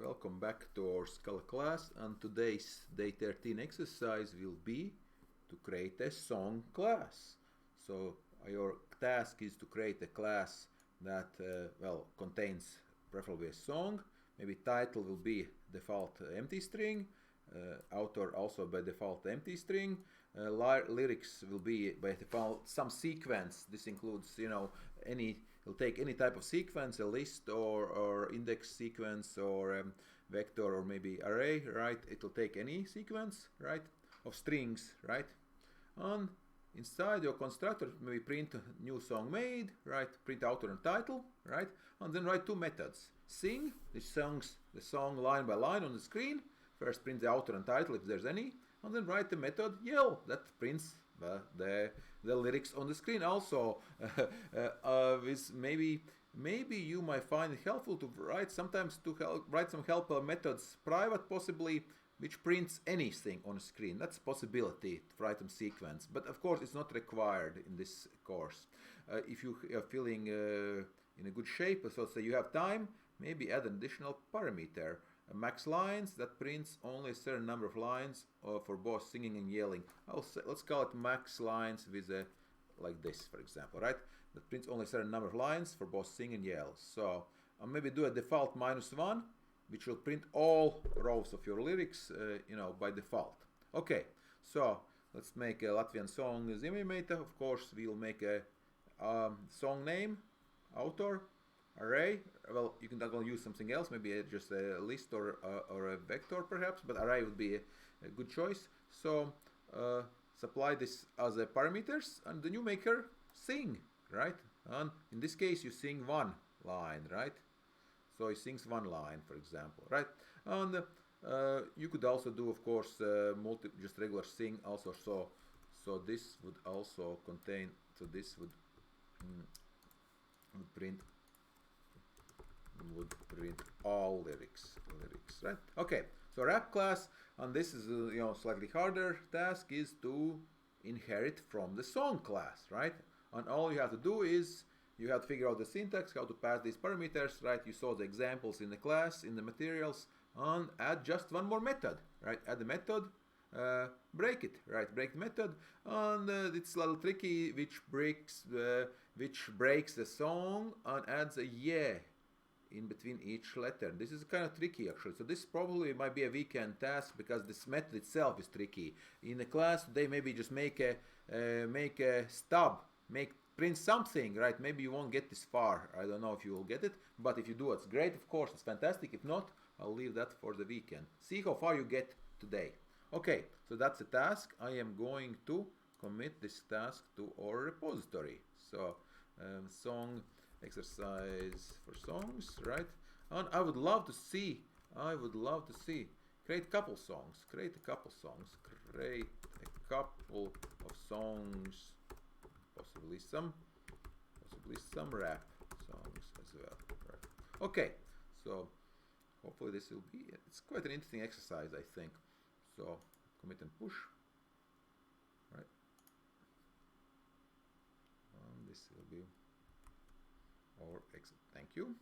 Welcome back to our Scala class, and today's day 13 exercise will be to create a song class. So your task is to create a class that contains preferably a song. Maybe title will be default empty string, author also by default empty string, lyrics will be by default some sequence. This includes, it'll take any type of sequence, a list or index sequence or vector or maybe array, right? It'll take any sequence, right, of strings, right? And inside your constructor, maybe print new song made, right? Print author and title, right? And then write two methods. Sing, the song line by line on the screen. First print the author and title if there's any, and then write the method yell that prints the lyrics on the screen. Also, maybe you might find it helpful to write sometimes write some helper methods private, possibly, which prints anything on the screen. That's a possibility to write them sequence, but of course it's not required in this course. If you are feeling in a good shape, so say you have time, maybe add an additional parameter. Max lines that prints only a certain number of lines for both singing and yelling. Let's call it max lines with a like this, for example, right? That prints only a certain number of lines for both sing and yell. So I'll maybe do a default -1, which will print all rows of your lyrics, by default. Okay, so let's make a Latvian song zīmējumā. Of course, we'll make a song name, author, array. Well, you can use something else, maybe just a list or a vector perhaps, but array would be a good choice. So supply this as a parameters, and then you make her sing, right? And in this case you sing one line, right? So he sings one line, for example, right? And you could also do, of course, just regular sing also. So this would also contain, so this would print all lyrics, right? Okay, so rap class, and this is slightly harder task, is to inherit from the song class, right? And all you have to do is you have to figure out the syntax, how to pass these parameters, right? You saw the examples in the class, in the materials, and add just one more method, right? Add the method, break it, right? Break the method, and it's a little tricky, which breaks the song and adds a yeah in between each letter. This is kind of tricky actually, so this probably might be a weekend task because this method itself is tricky. In the class today, maybe just make a stub, print something, right? Maybe you won't get this far. I don't know if you will get it, but if you do, it's great, of course, it's fantastic. If not, I'll leave that for the weekend. See how far you get today. Okay, so that's the task. I am going to commit this task to our repository. So song exercise for songs, right? And I would love to see create a couple of songs, possibly some rap songs as well, right? Okay, so hopefully this will be it. It's quite an interesting exercise, I think. So commit and push, right? And this will be our exit. Thank you.